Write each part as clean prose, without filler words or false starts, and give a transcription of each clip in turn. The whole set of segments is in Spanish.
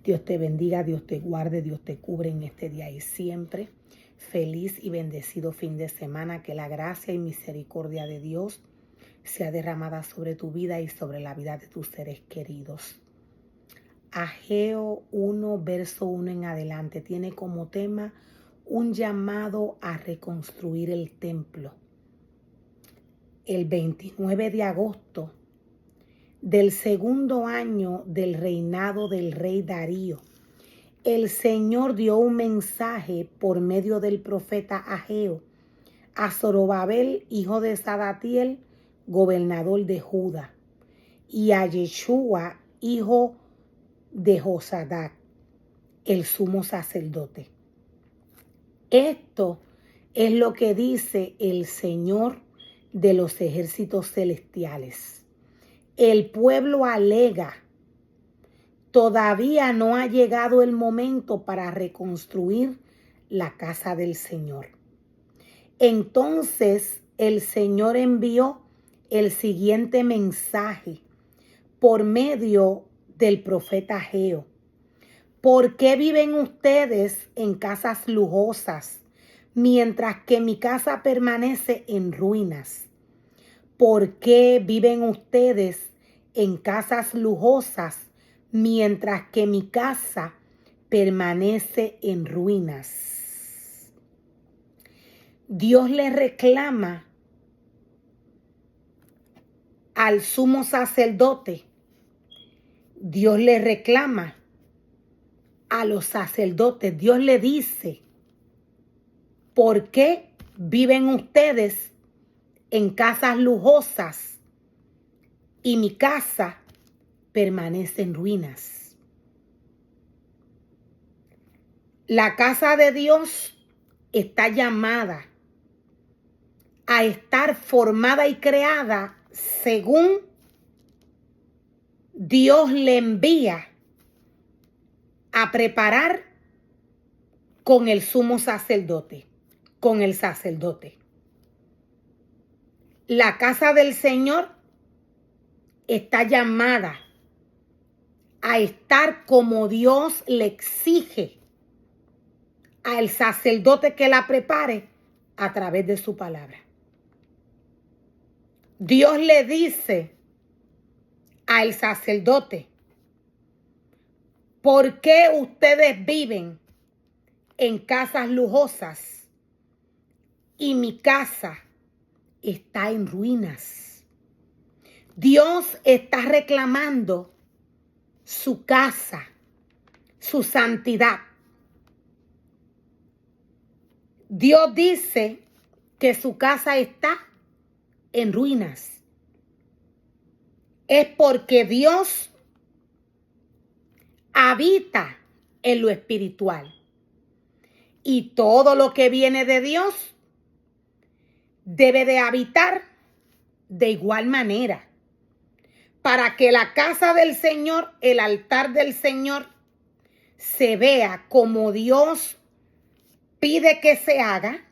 Dios te bendiga, Dios te guarde, Dios te cubre en este día y siempre. Feliz y bendecido fin de semana. Que la gracia y misericordia de Dios sea derramada sobre tu vida y sobre la vida de tus seres queridos. Ageo 1, verso 1 en adelante, tiene como tema un llamado a reconstruir el templo. El 29 de agosto del segundo año del reinado del rey Darío, el Señor dio un mensaje por medio del profeta Ageo a Zorobabel, hijo de Salatiel, gobernador de Judá, y a Yeshua, hijo de Josadac, el sumo sacerdote. Esto es lo que dice el Señor de los ejércitos celestiales. El pueblo alega: todavía no ha llegado el momento para reconstruir la casa del Señor. Entonces el Señor envió el siguiente mensaje por medio del profeta Ageo. ¿Por qué viven ustedes en casas lujosas, mientras que mi casa permanece en ruinas? ¿Por qué viven ustedes en casas lujosas, mientras que mi casa permanece en ruinas? Dios le reclama al sumo sacerdote, Dios le reclama a los sacerdotes, Dios le dice: ¿por qué viven ustedes en casas lujosas y mi casa permanece en ruinas? La casa de Dios está llamada a estar formada y creada según Dios le envía a preparar con el sumo sacerdote, con el sacerdote. La casa del Señor está llamada a estar como Dios le exige al sacerdote que la prepare a través de su palabra. Dios le dice al sacerdote: ¿por qué ustedes viven en casas lujosas y mi casa está en ruinas? Dios está reclamando su casa, su santidad. Dios dice que su casa está en ruinas. Es porque Dios habita en lo espiritual. Y todo lo que viene de Dios debe de habitar de igual manera, para que la casa del Señor, el altar del Señor, se vea como Dios pide que se haga.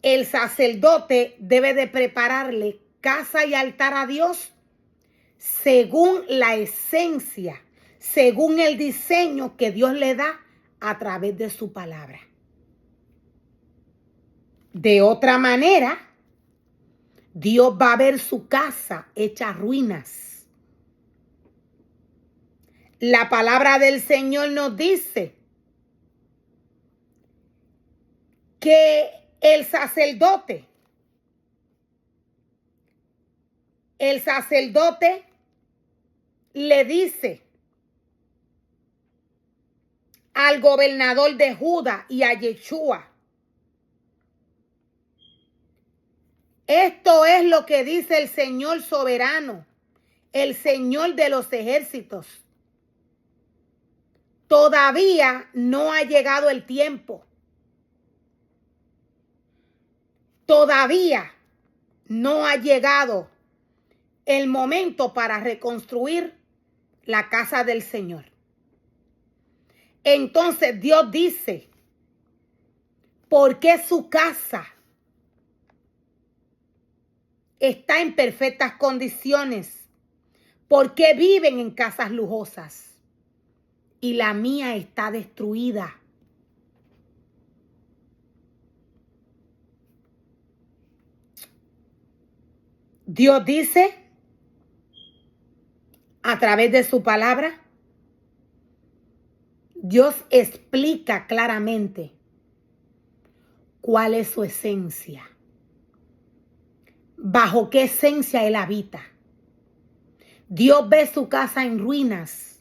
El sacerdote debe de prepararle casa y altar a Dios según la esencia, según el diseño que Dios le da a través de su palabra. De otra manera, Dios va a ver su casa hecha ruinas. La palabra del Señor nos dice que el sacerdote le dice al gobernador de Judá y a Yeshua: esto es lo que dice el Señor soberano, el Señor de los ejércitos. Todavía no ha llegado el tiempo. Todavía no ha llegado el momento para reconstruir la casa del Señor. Entonces Dios dice: ¿por qué su casa está en perfectas condiciones? ¿Por qué viven en casas lujosas y la mía está destruida? Dios dice a través de su palabra, Dios explica claramente cuál es su esencia, bajo qué esencia Él habita. Dios ve su casa en ruinas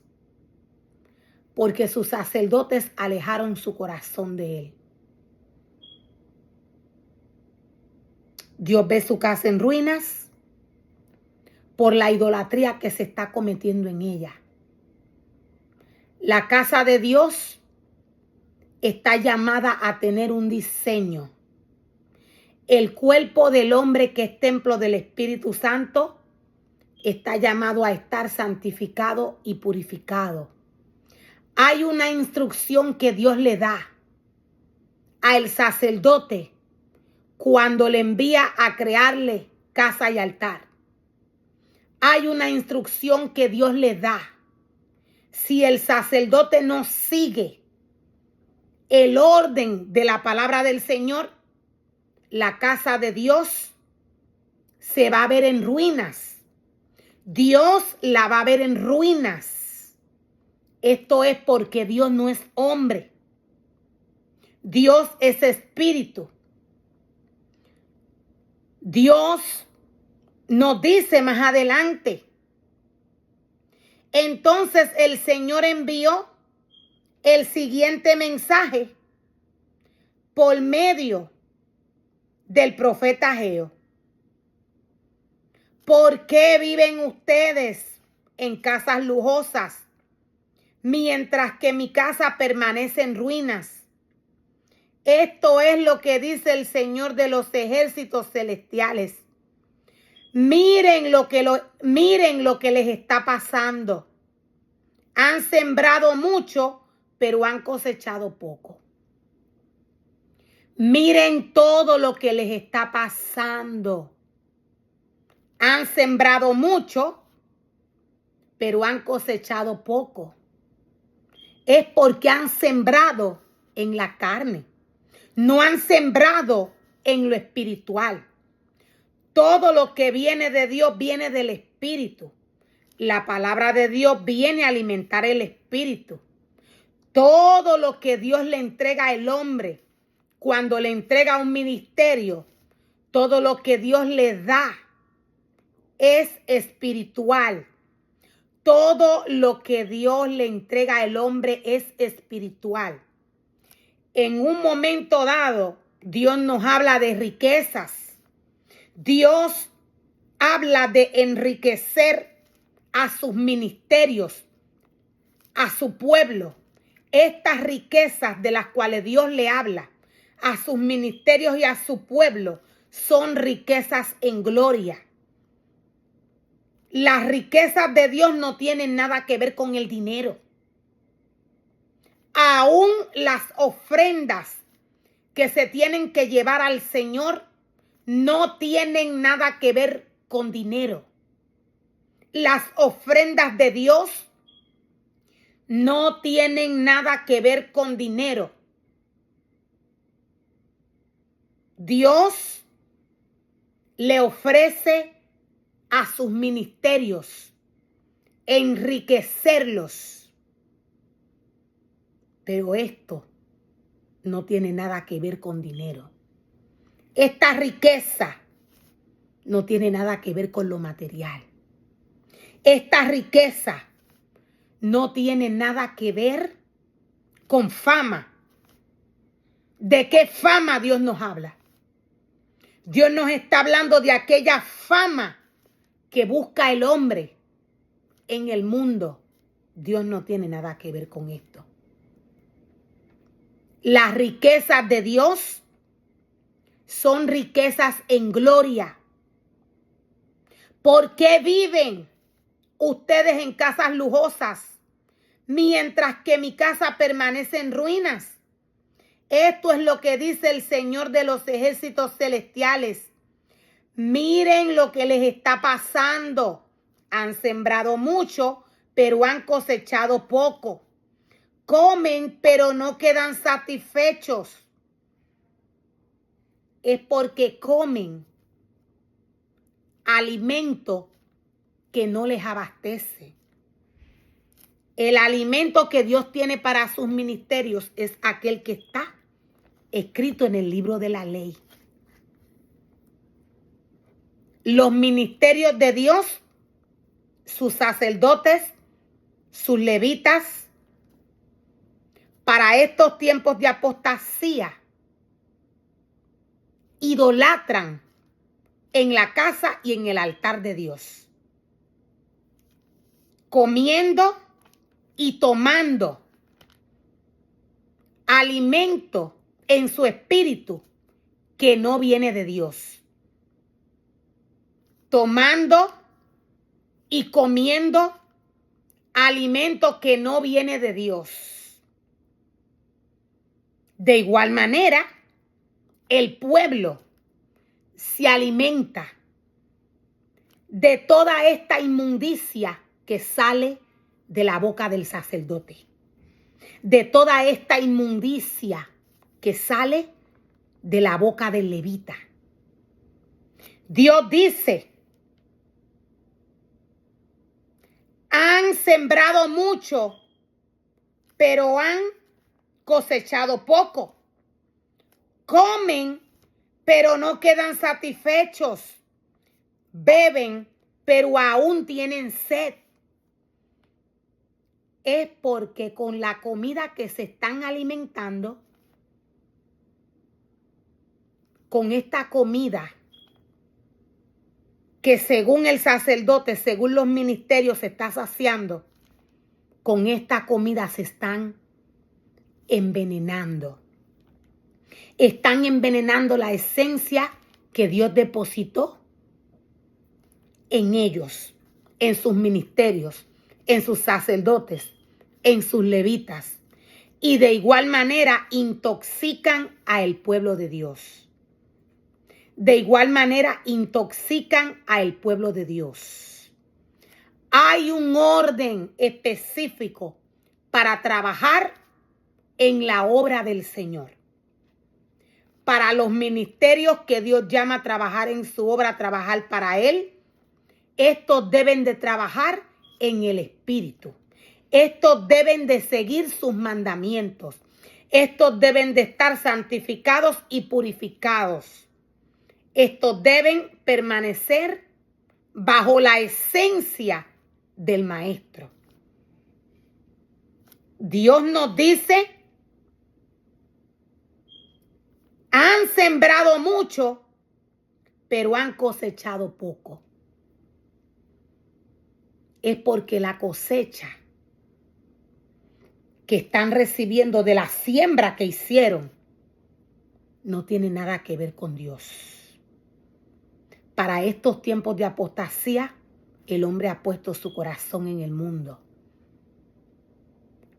porque sus sacerdotes alejaron su corazón de Él. Dios ve su casa en ruinas por la idolatría que se está cometiendo en ella. La casa de Dios está llamada a tener un diseño. El cuerpo del hombre, que es templo del Espíritu Santo, está llamado a estar santificado y purificado. Hay una instrucción que Dios le da al sacerdote cuando le envía a crearle casa y altar. Hay una instrucción que Dios le da. Si el sacerdote no sigue el orden de la palabra del Señor, la casa de Dios se va a ver en ruinas. Dios la va a ver en ruinas. Esto es porque Dios no es hombre. Dios es espíritu. Dios nos dice más adelante. Entonces el Señor envió el siguiente mensaje por medio del profeta Ageo. ¿Por qué viven ustedes en casas lujosas, mientras que mi casa permanece en ruinas? Esto es lo que dice el Señor de los ejércitos celestiales. Miren lo que les está pasando. Han sembrado mucho, pero han cosechado poco. Miren todo lo que les está pasando. Han sembrado mucho, pero han cosechado poco. Es porque han sembrado en la carne. No han sembrado en lo espiritual. Todo lo que viene de Dios viene del Espíritu. La palabra de Dios viene a alimentar el Espíritu. Todo lo que Dios le entrega al hombre, cuando le entrega un ministerio, todo lo que Dios le da es espiritual. Todo lo que Dios le entrega al hombre es espiritual. En un momento dado, Dios nos habla de riquezas. Dios habla de enriquecer a sus ministerios, a su pueblo. Estas riquezas de las cuales Dios le habla a sus ministerios y a su pueblo son riquezas en gloria. Las riquezas de Dios no tienen nada que ver con el dinero. Aún las ofrendas que se tienen que llevar al Señor no tienen nada que ver con dinero. Las ofrendas de Dios no tienen nada que ver con dinero. Dios le ofrece a sus ministerios enriquecerlos. Pero esto no tiene nada que ver con dinero. Esta riqueza no tiene nada que ver con lo material. Esta riqueza no tiene nada que ver con fama. ¿De qué fama Dios nos habla? Dios nos está hablando de aquella fama que busca el hombre en el mundo. Dios no tiene nada que ver con esto. Las riquezas de Dios son riquezas en gloria. ¿Por qué viven ustedes en casas lujosas, mientras que mi casa permanece en ruinas? Esto es lo que dice el Señor de los ejércitos celestiales. Miren lo que les está pasando. Han sembrado mucho, pero han cosechado poco. Comen, pero no quedan satisfechos. Es porque comen alimento que no les abastece. El alimento que Dios tiene para sus ministerios es aquel que está escrito en el libro de la ley. Los ministerios de Dios, sus sacerdotes, sus levitas, para estos tiempos de apostasía, idolatran en la casa y en el altar de Dios, comiendo y tomando alimento en su espíritu que no viene de Dios, tomando y comiendo alimento que no viene de Dios. De igual manera, el pueblo se alimenta de toda esta inmundicia que sale de la boca del sacerdote, de toda esta inmundicia que sale de la boca del levita. Dios dice: han sembrado mucho, pero han cosechado poco. Comen, pero no quedan satisfechos. Beben, pero aún tienen sed. Es porque con la comida que se están alimentando, con esta comida que según el sacerdote, según los ministerios se está saciando, con esta comida se están envenenando. Están envenenando la esencia que Dios depositó en ellos, en sus ministerios, en sus sacerdotes, en sus levitas. Y de igual manera intoxican al pueblo de Dios. De igual manera intoxican al pueblo de Dios. Hay un orden específico para trabajar en la obra del Señor. Para los ministerios que Dios llama a trabajar en su obra, a trabajar para Él, estos deben de trabajar en el Espíritu. Estos deben de seguir sus mandamientos. Estos deben de estar santificados y purificados. Estos deben permanecer bajo la esencia del Maestro. Dios nos dice: han sembrado mucho, pero han cosechado poco. Es porque la cosecha que están recibiendo de la siembra que hicieron no tiene nada que ver con Dios. Para estos tiempos de apostasía, el hombre ha puesto su corazón en el mundo.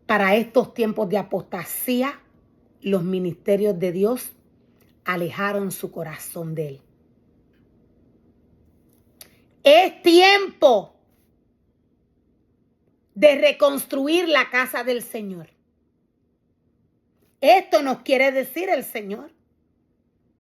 Para estos tiempos de apostasía, los ministerios de Dios alejaron su corazón de Él. Es tiempo de reconstruir la casa del Señor. Esto nos quiere decir el Señor.